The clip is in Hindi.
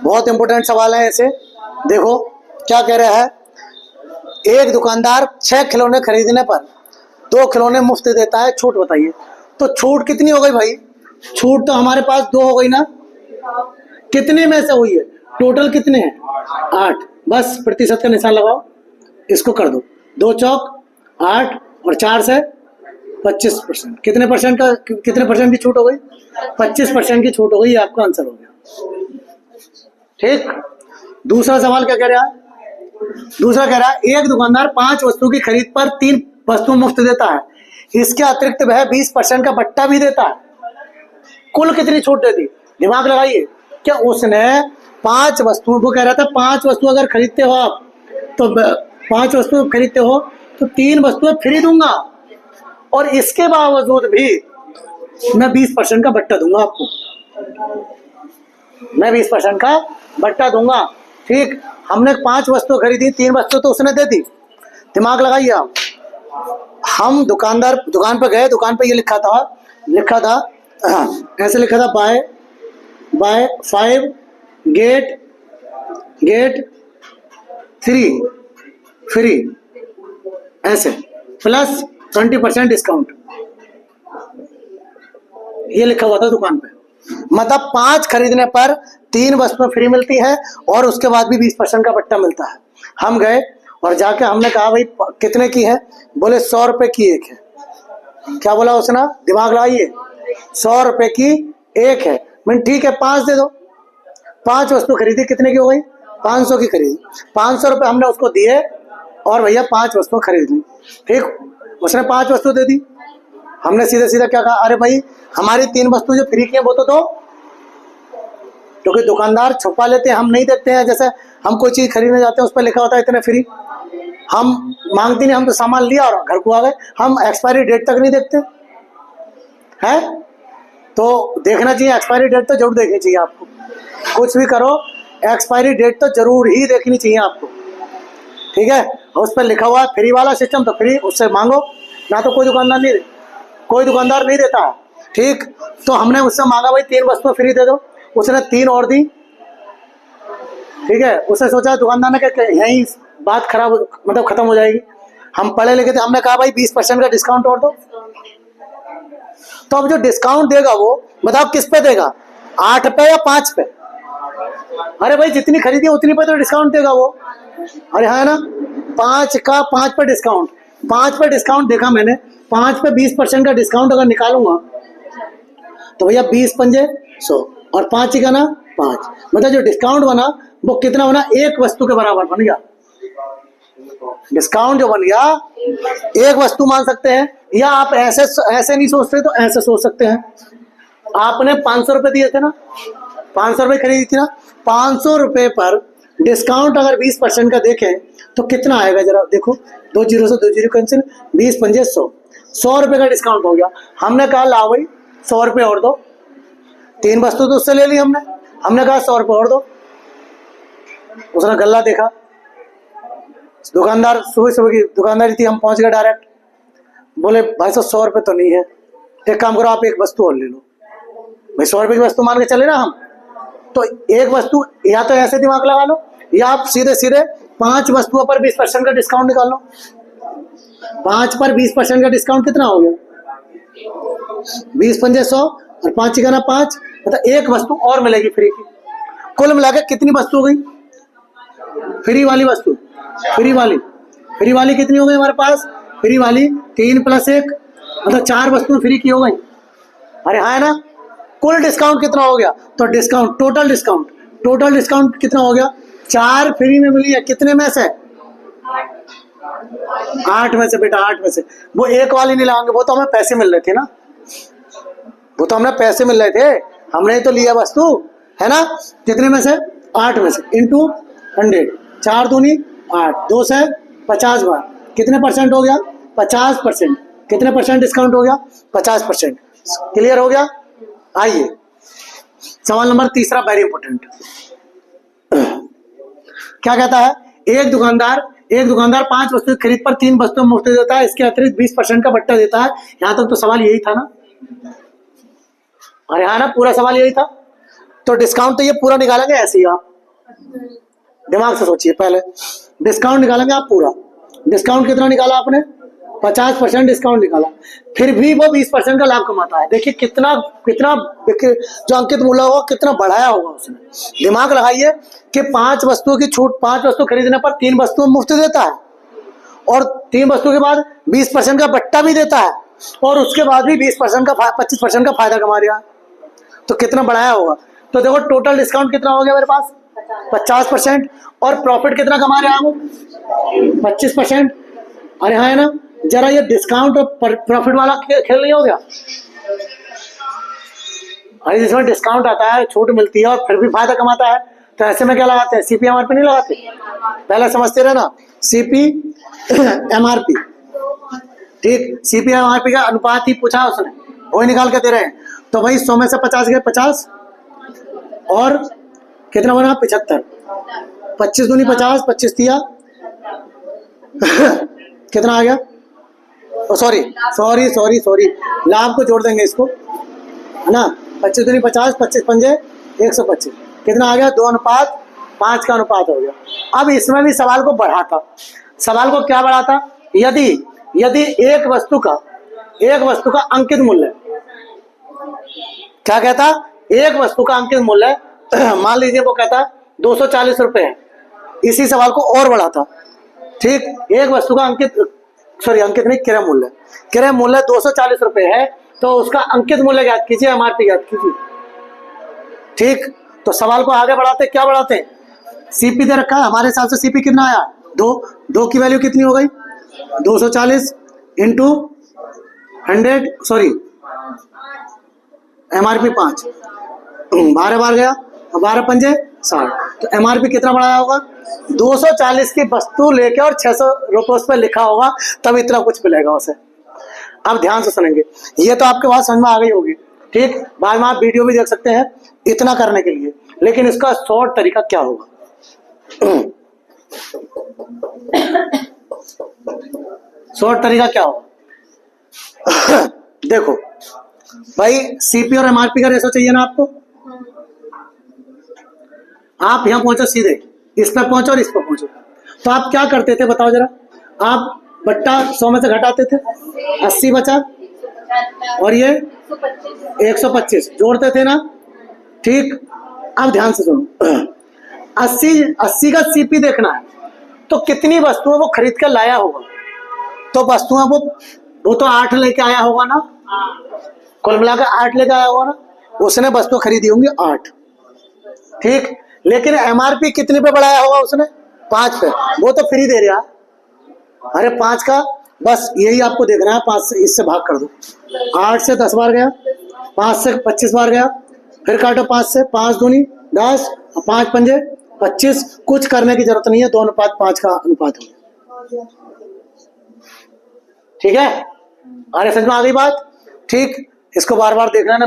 बहुत इंपॉर्टेंट सवाल है ऐसे। देखो क्या कह रहा है, एक दुकानदार 6 खिलौने खरीदने पर 2 खिलौने मुफ्त देता है, छूट बताइए। तो छूट कितनी हो गई भाई? छूट तो हमारे पास 2 हो गई ना, कितने में से हुई है? टोटल कितने हैं? 8। बस प्रतिशत का निशान लगाओ, इसको कर दो 2 चौक 8 और 4 से 25%। कितने परसेंट का, कितने परसेंट की छूट हो गई? 25% की छूट हो गई। आपका आंसर हो गया। ठीक। दूसरा सवाल क्या कह रहा है? दूसरा कह रहा है एक दुकानदार 5 वस्तु की खरीद पर 3 वस्तु मुफ्त देता है, इसके अतिरिक्त वह 20% का बट्टा भी देता है। कुल कितनी छूट देती? दिमाग लगाइए। क्या उसने 5 वस्तु, वो कह रहा था 5 वस्तु अगर खरीदते हो आप, तो 5 वस्तु खरीदते हो तो 3 वस्तुएं फ्री दूंगा, और इसके बावजूद भी मैं 20% का बट्टा दूंगा आपको। मैं 20% का बट्टा दूंगा। ठीक। हमने 5 वस्तु खरीदी, 3 वस्तु तो उसने दे दी। दिमाग लगाइए आप। हम दुकान पर गए, दुकान पे ये लिखा था ऐसे लिखा था, बाय 5 गेट 3 फ्री, ऐसे प्लस 20% डिस्काउंट, ये लिखा हुआ था दुकान पे। मतलब 5 खरीदने पर 3 वस्तुएं फ्री मिलती है और उसके बाद भी 20% का बट्टा मिलता है। हम गए और जाके हमने कहा भाई कितने की है? बोले 100 रुपए की एक है। क्या बोला उसने? दिमाग लगाइए। 100 रुपए की एक है। मैंने ठीक है 5 दे दो। 5 वस्तु खरीदी, कितने की हो गई? 500 की खरीदी। 500 रुपए हमने उसको दिए और भैया 5 वस्तु खरीद ली। ठीक। उसने 5 वस्तु दे दी। हमने सीधा क्या कहा, अरे भाई हमारी 3 वस्तु जो फ्री की है वो तो दो। क्योंकि दुकानदार छुपा लेते हैं, हम नहीं देखते हैं। जैसे हम कोई चीज खरीदने जाते हैं उस पर लिखा होता है इतने फ्री, हम मांगते नहीं, हम तो सामान लिया और घर को आ गए। हम एक्सपायरी डेट तक नहीं देखते हैं। तो देखना चाहिए, एक्सपायरी डेट तो जरूर देखनी चाहिए आपको। कुछ भी करो एक्सपायरी डेट तो जरूर ही देखनी चाहिए आपको। ठीक है। उस पर लिखा हुआ है फ्री वाला सिस्टम, तो फ्री उससे मांगो, ना तो कोई दुकानदार नहीं देता है। ठीक। तो हमने उससे मांगा भाई 3 वस्तु फ्री दे दो, उसने 3 और दी। ठीक है। उसने सोचा दुकानदार ने कि यही बात खराब, मतलब खत्म हो जाएगी। हम पढ़े लिखे थे, हमने कहा भाई 20% का डिस्काउंट और दो। तो अब जो डिस्काउंट देगा वो बताओ किस पे देगा? 8 पे या 5 पे? अरे भाई जितनी खरीदी उतनी पे तो डिस्काउंट देगा वो। अरे हाँ ना, 5 पे डिस्काउंट। 5 पे डिस्काउंट देखा मैंने, 5 पे 20% का डिस्काउंट अगर निकालूंगा तो भैया 20 पंजे 100 और 5 ही का ना 5, मतलब जो डिस्काउंट बना वो कितना बना? 1 वस्तु के बराबर बन गया। डिस्काउंट जो बन गया 1 वस्तु मान सकते हैं, या आप ऐसे नहीं सोचते तो ऐसे सोच सकते हैं। आपने 500 रुपए दिए थे ना, 500 रुपए खरीदी थी ना, 500 रुपए पर डिस्काउंट अगर 20% का देखें तो कितना आएगा जरा देखो। 2 जीरो से 2 जीरो कैंसिल, 20 पंजे 100 रुपए का डिस्काउंट हो गया। हमने कहा लाओ भाई 100 रुपए और दो। 3 वस्तु तो उससे ले ली हमने कहा 100 रुपए और दो। उसने गल्ला देखा, दुकानदार सुबह की दुकानदारी थी, हम पहुंच गए डायरेक्ट। बोले भाई साहब 100 रुपए तो नहीं है, एक काम करो आप 1 वस्तु और ले लो। भाई 100 रुपए की वस्तु मान के चले ना हम, तो 1 वस्तु या तो ऐसे दिमाग लगा लो, या आप सीधे 5 वस्तुओं पर 20% का डिस्काउंट निकाल लो। 5 पर 20% का डिस्काउंट कितना हो गया? 20 पंजे 100 और 5 का ना 5, मतलब 1 वस्तु और मिलेगी फ्री की। कुल मिला के कितनी वस्तु हो गई? फ्री वाली वस्तु, फ्री वाली कितनी हो गई हमारे पास? फ्री वाली 3 + 1, मतलब 4 वस्तुएं फ्री की हो गई। अरे हाँ है ना। कुल डिस्काउंट कितना हो गया? तो डिस्काउंट टोटल डिस्काउंट कितना हो गया? 4 फ्री में मिली है, कितने में से? 8 में से बेटा, 8 में से। वो 1 वाली नहीं लाएंगे, वो तो हमें पैसे मिल रहे थे ना, वो तो हमें पैसे मिल रहे थे, हमने तो लिया वस्तु, है ना। कितने में से? 8 में से इंटू 100, 4 दूनी 8, 2 से 50 बार, कितने परसेंट हो गया? 50%। कितने परसेंट डिस्काउंट हो गया? 50%। क्लियर हो गया? आइए सवाल नंबर 3 वेरी इंपॉर्टेंट। क्या कहता है? एक दुकानदार 5 वस्तु खरीद पर 3 वस्तुएं मुफ्त देता है, इसके अतिरिक्त 20% का बट्टा देता है। यहां तक तो सवाल यही था ना? अरे हाँ ना, पूरा सवाल यही था। तो डिस्काउंट तो ये पूरा निकालेंगे ऐसे ही आप। दिमाग से सोचिए। पहले डिस्काउंट निकालेंगे आप पूरा। डिस्काउंट कितना निकाला आपने? 50% डिस्काउंट निकाला, फिर भी वो 20% का लाभ कमाता है। देखिए कितना कितना जो अंकित मूल्य होगा कितना बढ़ाया होगा उसने। दिमाग लगाइए कि 5 वस्तुओं की छूट, 5 वस्तु खरीदने पर 3 वस्तु मुफ्त देता है, और 3 वस्तु के बाद 20% का बट्टा भी देता है, और उसके बाद भी 20% का 25% का फायदा कमा रहा है। तो कितना बढ़ाया होगा। तो देखो टोटल डिस्काउंट कितना हो गया मेरे पास? 50%। और प्रॉफिट कितना कमा रहे हैं वो? 25%। अरे हाँ है ना। जरा ये डिस्काउंट और प्रॉफिट वाला खेल नहीं हो गया? अरे जिसमें डिस्काउंट आता है, छूट मिलती है और फिर भी फायदा कमाता है, तो ऐसे में क्या लगाते हैं? CP/MRP नहीं लगाते? पहले समझते रहे ना, CP/MRP। ठीक, CP/MRP का अनुपात ही पूछा उसने, वही निकाल के दे रहे हैं। तो भाई 100 में से 50 गए 50, और कितना बना? 75। 25 दूनी 50, 25 दिया कितना आ गया? सॉरी, लाभ को जोड़ देंगे इसको, है ना। 25 दूनी 50, 25 पंजे 125, कितना आ गया? 2:5 का अनुपात हो गया। अब इसमें भी सवाल को बढ़ाता। सवाल को क्या बढ़ाता? यदि एक वस्तु का अंकित मूल्य, क्या कहता? एक वस्तु का अंकित मूल्य मान लीजिए वो कहता 240 रुपए है, इसी सवाल को और बढ़ाता। ठीक, एक वस्तु का अंकित नहीं, क्रय मूल्य 240 रुपए है, तो उसका अंकित मूल्य ज्ञात कीजिए, MRP ज्ञात कीजिए। ठीक, तो सवाल को आगे बढ़ाते, क्या बढ़ाते? CP दे रखा है, हमारे हिसाब से CP कितना आया? 2 की वैल्यू कितनी हो गई? 240 इंटू 100, MRP 5, 12 बार गया, 12 पंजे 60। तो MRP कितना बढ़ाया होगा? 240 की वस्तु लेके और 600 रुपये उस पर लिखा होगा, तब इतना कुछ मिलेगा उसे। अब ध्यान से सुनेंगे, ये तो आपके बात समझ में आ गई होगी। ठीक, बाद में आप वीडियो भी देख सकते हैं इतना करने के लिए, लेकिन इसका शॉर्ट तरीका क्या होगा? शॉर्ट तरीका क्या होगा? देखो भाई, CP और MRP का रेशो चाहिए ना आपको। आप यहां पहुंचो, सीधे इस पर पहुंचो और इस पर पहुंचो, तो आप क्या करते थे बताओ जरा? आप बट्टा 100 में से घटाते थे, 80 बचा, और ये 125 जोड़ते थे ना। ठीक, अब ध्यान से सुनो, 80 का CP देखना है, तो कितनी वस्तुएं वो खरीद कर लाया होगा? तो वस्तुएं वो तो 8 लेके आया होगा ना, कुल मिलाकर 8 लेके आया होगा ना, उसने वस्तु खरीदी होंगी 8। ठीक, लेकिन MRP कितने पे बढ़ाया होगा उसने? 5 पे। वो तो फ्री दे रहा। अरे 5 का बस यही आपको देखना है, 5 से इससे भाग कर दो। 8 से 10 बार गया, 5 से 25 बार गया, फिर काटो 5 से, 5 दूनी 10, 5 पंजे 25। कुछ करने की जरूरत नहीं है, 2:5 का अनुपात हो गया। ठीक है, अरे समझ में आ गई बात? ठीक, इसको बार बार देखना ना।